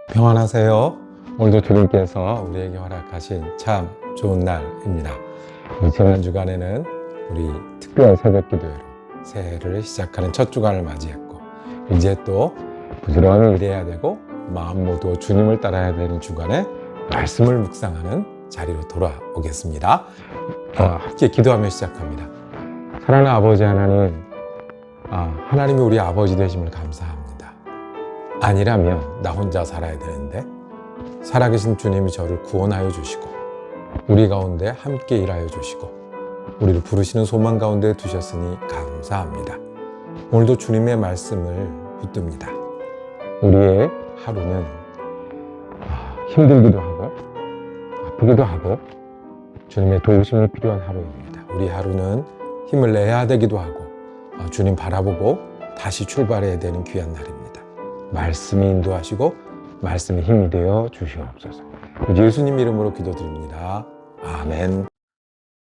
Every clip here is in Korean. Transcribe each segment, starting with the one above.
평안하세요. 오늘도 주님께서 우리에게 허락하신 참 좋은 날입니다. 지난 주간에는 우리 특별 새벽 기도회로 새해를 시작하는 첫 주간을 맞이했고, 이제 또 부지런히 일해야 되고 마음 모두 주님을 따라야 되는 주간에 말씀을 묵상하는 자리로 돌아오겠습니다. 함께 기도하며 시작합니다. 사랑하는 아버지 하나님, 하나님이 우리 아버지 되심을 감사합니다. 아니라면 나 혼자 살아야 되는데 살아계신 주님이 저를 구원하여 주시고 우리 가운데 함께 일하여 주시고 우리를 부르시는 소망 가운데 두셨으니 감사합니다. 오늘도 주님의 말씀을 붙듭니다. 우리의 하루는 힘들기도 하고 아프기도 하고 주님의 도우심이 필요한 하루입니다. 우리 하루는 힘을 내야 되기도 하고 주님 바라보고 다시 출발해야 되는 귀한 날입니다. 말씀이 인도하시고 말씀이 힘이 되어 주시옵소서. 예수님 이름으로 기도드립니다. 아멘.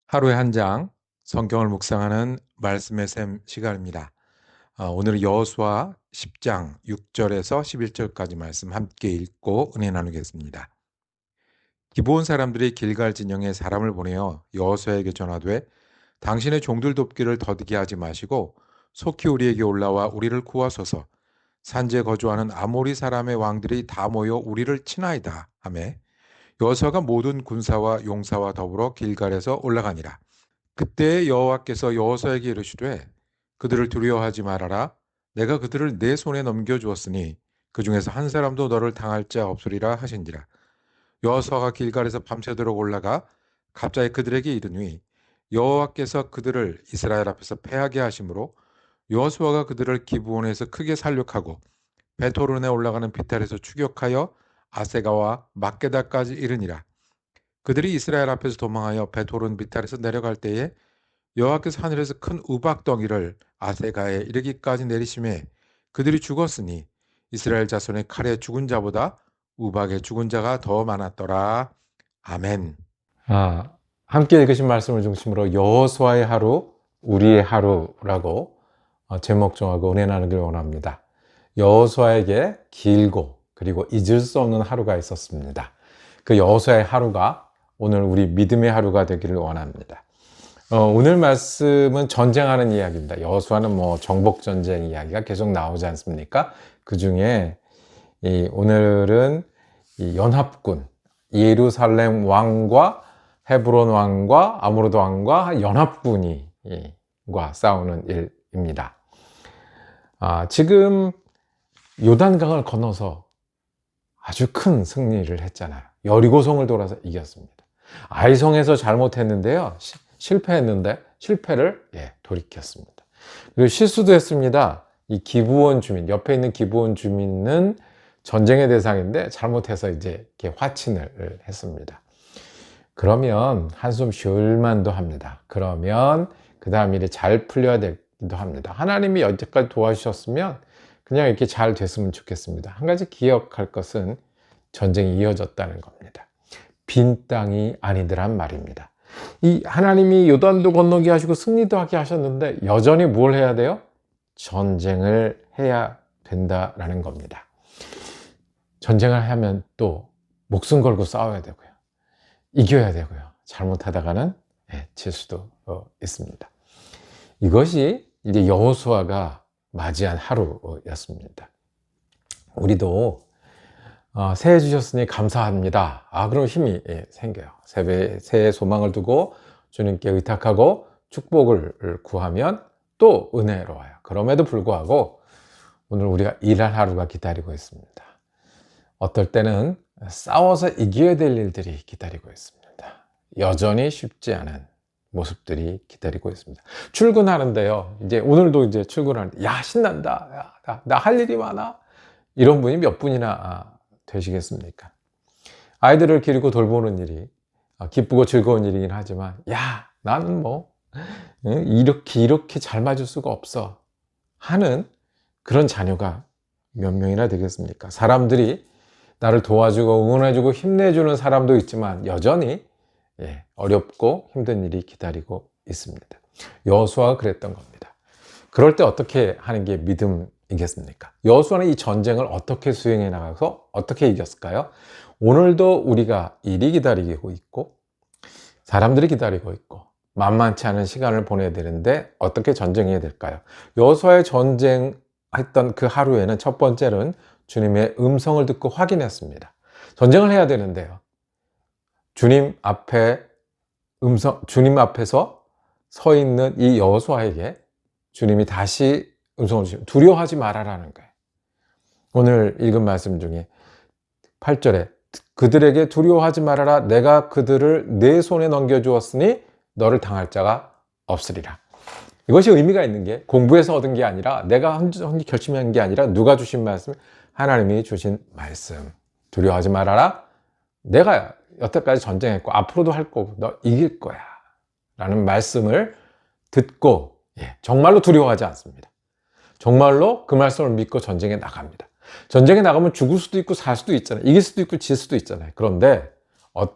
하루에 한 장 성경을 묵상하는 말씀의 샘 시간입니다. 오늘 여호수아 10장 6절에서 11절까지 말씀 함께 읽고 은혜 나누겠습니다. 기브온 사람들이 길갈 진영에 사람을 보내어 여호수아에게 전하되 당신의 종들 돕기를 더디게 하지 마시고 속히 우리에게 올라와 우리를 구하소서. 산지에 거주하는 아모리 사람의 왕들이 다 모여 우리를 치나이다 하매 여호수아가 모든 군사와 용사와 더불어 길갈에서 올라가니라. 그때 여호와께서 여호수아에게 이르시되 그들을 두려워하지 말아라. 내가 그들을 내 손에 넘겨주었으니 그 중에서 한 사람도 너를 당할 자 없으리라 하신지라. 여호수아가 길갈에서 밤새도록 올라가 갑자기 그들에게 이르니 여호와께서 그들을 이스라엘 앞에서 패하게 하심으로 여호수아가 그들을 기브온에서 크게 살육하고 베토론에 올라가는 비탈에서 추격하여 아세가와 막게다까지 이르니라. 그들이 이스라엘 앞에서 도망하여 베토론 비탈에서 내려갈 때에 여호와께서 하늘에서 큰 우박덩이를 아세가에 이르기까지 내리심에 그들이 죽었으니 이스라엘 자손의 칼에 죽은 자보다 우박에 죽은 자가 더 많았더라. 아멘. 함께 읽으신 말씀을 중심으로 여호수아의 하루, 우리의 하루라고 제목 정하고 은혜 나누길 원합니다. 여호수아에게 길고 그리고 잊을 수 없는 하루가 있었습니다. 그 여호수아의 하루가 오늘 우리 믿음의 하루가 되기를 원합니다. 오늘 말씀은 전쟁하는 이야기입니다. 여호수아는 정복전쟁 이야기가 계속 나오지 않습니까? 그 중에 오늘은 이 연합군, 예루살렘 왕과 헤브론 왕과 아모르도 왕과 연합군이 싸우는 일입니다. 지금 요단강을 건너서 아주 큰 승리를 했잖아요. 여리고성을 돌아서 이겼습니다. 아이성에서 잘못했는데요. 실패했는데 실패를 돌이켰습니다. 그리고 실수도 했습니다. 이 기브온 주민, 옆에 있는 기브온 주민은 전쟁의 대상인데 잘못해서 이제 이렇게 화친을 했습니다. 그러면 한숨 쉴 만도 합니다. 그러면 그 다음 일이 잘 풀려야 되기도 합니다. 하나님이 여태까지 도와주셨으면 그냥 이렇게 잘 됐으면 좋겠습니다. 한 가지 기억할 것은 전쟁이 이어졌다는 겁니다. 빈 땅이 아니더란 말입니다. 이 하나님이 요단도 건너게 하시고 승리도 하게 하셨는데 여전히 뭘 해야 돼요? 전쟁을 해야 된다라는 겁니다. 전쟁을 하면 또 목숨 걸고 싸워야 되고요. 이겨야 되고요. 잘못하다가는 질 수도 있습니다. 이것이 이제 여호수아가 맞이한 하루였습니다. 우리도 새해 주셨으니 감사합니다. 그럼 힘이 생겨요. 새해 소망을 두고 주님께 의탁하고 축복을 구하면 또 은혜로워요. 그럼에도 불구하고 오늘 우리가 일할 하루가 기다리고 있습니다. 어떨 때는 싸워서 이겨야 될 일들이 기다리고 있습니다. 여전히 쉽지 않은 모습들이 기다리고 있습니다. 출근하는데요. 이제 오늘도 이제 출근하는데 신난다. 나 할 일이 많아. 이런 분이 몇 분이나 되시겠습니까? 아이들을 기르고 돌보는 일이 기쁘고 즐거운 일이긴 하지만 나는 이렇게 잘 맞을 수가 없어 하는 그런 자녀가 몇 명이나 되겠습니까? 사람들이 나를 도와주고 응원해주고 힘내주는 사람도 있지만 여전히 어렵고 힘든 일이 기다리고 있습니다. 여호수아가 그랬던 겁니다. 그럴 때 어떻게 하는 게 믿음입니까? 이겼습니까? 여호수아는 이 전쟁을 어떻게 수행해 나가서 어떻게 이겼을까요? 오늘도 우리가 일이 기다리고 있고 사람들이 기다리고 있고 만만치 않은 시간을 보내야 되는데 어떻게 전쟁해야 될까요? 여호수아의 전쟁했던 그 하루에는 첫 번째는 주님의 음성을 듣고 확인했습니다. 전쟁을 해야 되는데요. 주님 앞에서 서 있는 이 여호수아에게 주님이 다시 음성을 주시면 두려워하지 말아라는 거예요. 오늘 읽은 말씀 중에 8절에 그들에게 두려워하지 말아라. 내가 그들을 내 손에 넘겨주었으니 너를 당할 자가 없으리라. 이것이 의미가 있는 게 공부해서 얻은 게 아니라 내가 혼자 결심한 게 아니라 누가 주신 말씀? 하나님이 주신 말씀. 두려워하지 말아라. 내가 여태까지 전쟁했고 앞으로도 할 거고 너 이길 거야 라는 말씀을 듣고 정말로 두려워하지 않습니다. 정말로 그 말씀을 믿고 전쟁에 나갑니다. 전쟁에 나가면 죽을 수도 있고 살 수도 있잖아요. 이길 수도 있고 질 수도 있잖아요. 그런데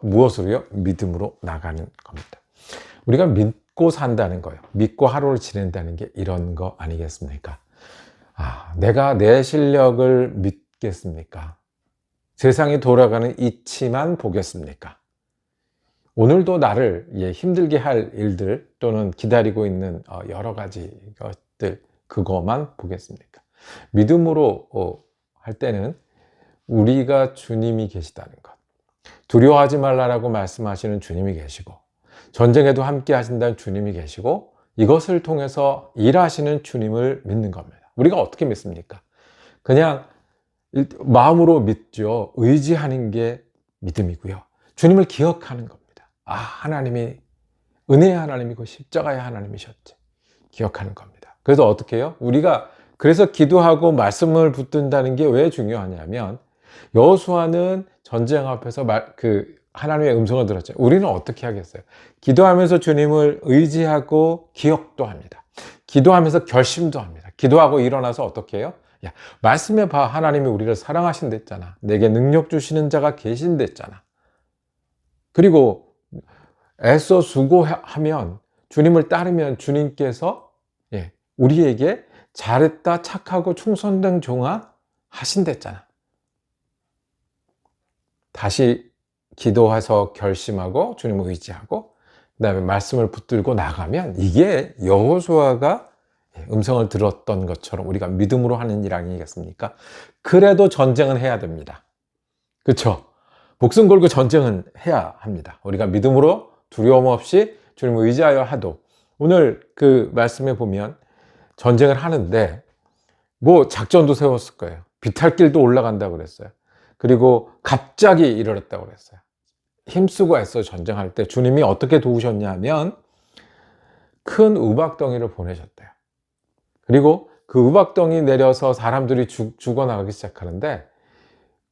무엇으로요? 믿음으로 나가는 겁니다. 우리가 믿고 산다는 거예요. 믿고 하루를 지낸다는 게 이런 거 아니겠습니까? 내가 내 실력을 믿겠습니까? 세상이 돌아가는 이치만 보겠습니까? 오늘도 나를 힘들게 할 일들 또는 기다리고 있는 여러 가지 것들 그것만 보겠습니까? 믿음으로 할 때는 우리가 주님이 계시다는 것, 두려워하지 말라라고 말씀하시는 주님이 계시고 전쟁에도 함께 하신다는 주님이 계시고 이것을 통해서 일하시는 주님을 믿는 겁니다. 우리가 어떻게 믿습니까? 그냥 마음으로 믿죠. 의지하는 게 믿음이고요. 주님을 기억하는 겁니다. 하나님이 은혜의 하나님이고 십자가의 하나님이셨지. 기억하는 겁니다. 그래서 어떻게 해요? 우리가 그래서 기도하고 말씀을 붙든다는 게 왜 중요하냐면 여호수아는 전쟁 앞에서 하나님의 음성을 들었죠. 우리는 어떻게 하겠어요? 기도하면서 주님을 의지하고 기억도 합니다. 기도하면서 결심도 합니다. 기도하고 일어나서 어떻게 해요? 말씀해 봐. 하나님이 우리를 사랑하신댔잖아. 내게 능력 주시는 자가 계신댔잖아. 그리고 애써 수고하면 주님을 따르면 주님께서 우리에게 잘했다 착하고 충성된 종아 하신댔잖아. 다시 기도해서 결심하고 주님을 의지하고 그 다음에 말씀을 붙들고 나가면 이게 여호수아가 음성을 들었던 것처럼 우리가 믿음으로 하는 일 아니겠습니까? 그래도 전쟁은 해야 됩니다. 그렇죠? 목숨 걸고 전쟁은 해야 합니다. 우리가 믿음으로 두려움 없이 주님을 의지하여 하도 오늘 그 말씀에 보면 전쟁을 하는데 작전도 세웠을 거예요. 비탈길도 올라간다고 그랬어요. 그리고 갑자기 일어났다고 그랬어요. 힘쓰고 애써 전쟁할 때 주님이 어떻게 도우셨냐면 큰 우박덩이를 보내셨대요. 그리고 그 우박덩이 내려서 사람들이 죽어나가기 시작하는데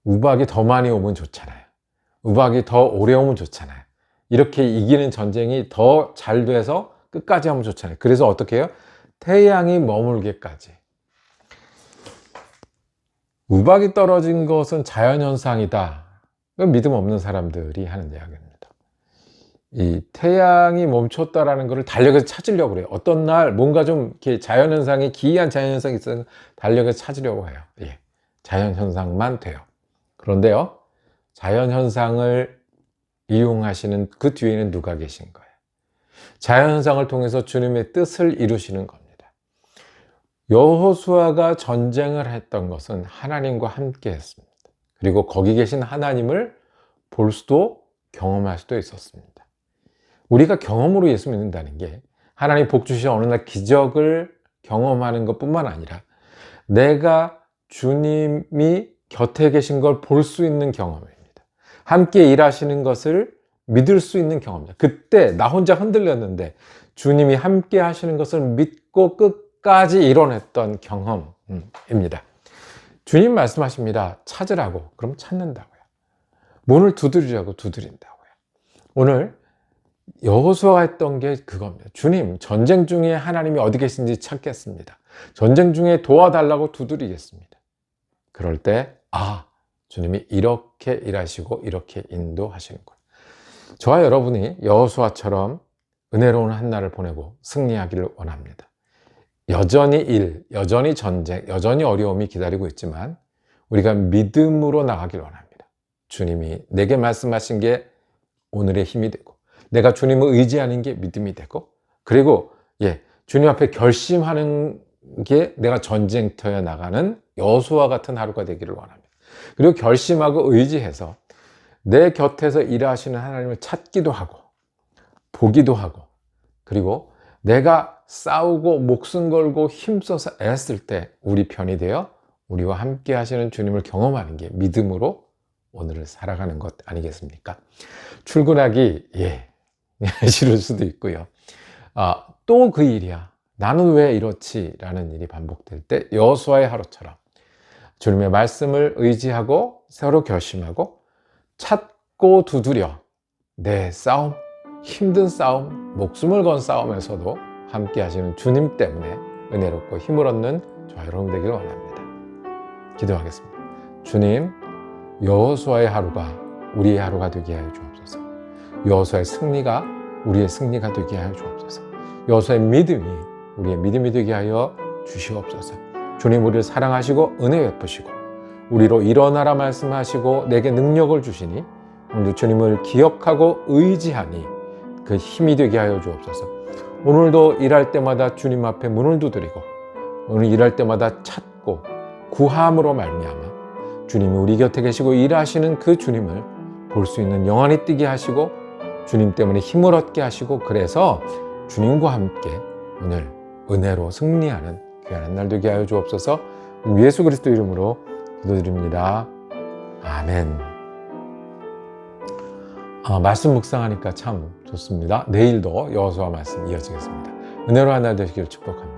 우박이 더 많이 오면 좋잖아요. 우박이 더 오래 오면 좋잖아요. 이렇게 이기는 전쟁이 더 잘 돼서 끝까지 하면 좋잖아요. 그래서 어떻게 해요? 태양이 머물기까지. 우박이 떨어진 것은 자연현상이다. 믿음 없는 사람들이 하는 이야기입니다. 이 태양이 멈췄다라는 것을 달력에서 찾으려고 그래요. 어떤 날 뭔가 좀 이렇게 자연현상이 기이한 자연현상이 있어서 달력에서 찾으려고 해요. 자연현상만 돼요. 그런데요, 자연현상을 이용하시는 그 뒤에는 누가 계신 거예요? 자연현상을 통해서 주님의 뜻을 이루시는 겁니다. 여호수아가 전쟁을 했던 것은 하나님과 함께 했습니다. 그리고 거기 계신 하나님을 볼 수도 경험할 수도 있었습니다. 우리가 경험으로 예수 믿는다는 게 하나님 복 주시는 어느 날 기적을 경험하는 것뿐만 아니라 내가 주님이 곁에 계신 걸 볼 수 있는 경험입니다. 함께 일하시는 것을 믿을 수 있는 경험입니다. 그때 나 혼자 흔들렸는데 주님이 함께 하시는 것을 믿고 끝까지 이뤄냈던 경험입니다. 주님 말씀하십니다. 찾으라고. 그럼 찾는다고요. 문을 두드리라고 두드린다고요. 오늘 여호수아가 했던 게 그겁니다. 주님, 전쟁 중에 하나님이 어디 계신지 찾겠습니다. 전쟁 중에 도와달라고 두드리겠습니다. 그럴 때 주님이 이렇게 일하시고 이렇게 인도하시는 거예요. 저와 여러분이 여호수아처럼 은혜로운 한 날을 보내고 승리하기를 원합니다. 여전히 여전히 전쟁, 여전히 어려움이 기다리고 있지만 우리가 믿음으로 나가길 원합니다. 주님이 내게 말씀하신 게 오늘의 힘이 되고, 내가 주님을 의지하는 게 믿음이 되고, 그리고 주님 앞에 결심하는 게 내가 전쟁터에 나가는 여호수아와 같은 하루가 되기를 원합니다. 그리고 결심하고 의지해서 내 곁에서 일하시는 하나님을 찾기도 하고 보기도 하고, 그리고 내가 싸우고 목숨 걸고 힘써서 애쓸 때 우리 편이 되어 우리와 함께 하시는 주님을 경험하는 게 믿음으로 오늘을 살아가는 것 아니겠습니까? 출근하기 싫을 수도 있고요. 또 그 일이야, 나는 왜 이렇지? 라는 일이 반복될 때 여호수아의 하루처럼 주님의 말씀을 의지하고 서로 결심하고 찾고 두드려 내 싸움, 힘든 싸움, 목숨을 건 싸움에서도 함께 하시는 주님 때문에 은혜롭고 힘을 얻는 저와 여러분 되기를 원합니다. 기도하겠습니다. 주님, 여호수아의 하루가 우리의 하루가 되게 하여 주옵소서. 여호수아의 승리가 우리의 승리가 되게 하여 주옵소서. 여호수아의 믿음이 우리의 믿음이 되게 하여 주시옵소서. 주님, 우리를 사랑하시고 은혜 베푸시고 우리로 일어나라 말씀하시고 내게 능력을 주시니 오늘 주님을 기억하고 의지하니 그 힘이 되게 하여 주옵소서. 오늘도 일할 때마다 주님 앞에 문을 두드리고 오늘 일할 때마다 찾고 구함으로 말미암아 주님이 우리 곁에 계시고 일하시는 그 주님을 볼 수 있는 영안이 뜨게 하시고 주님 때문에 힘을 얻게 하시고, 그래서 주님과 함께 오늘 은혜로 승리하는 귀한 한 날 되게 하여 주옵소서. 예수 그리스도 이름으로 기도드립니다. 아멘. 말씀 묵상하니까 참 좋습니다. 내일도 여호수아 말씀 이어지겠습니다. 은혜로 한 날 되시기를 축복합니다.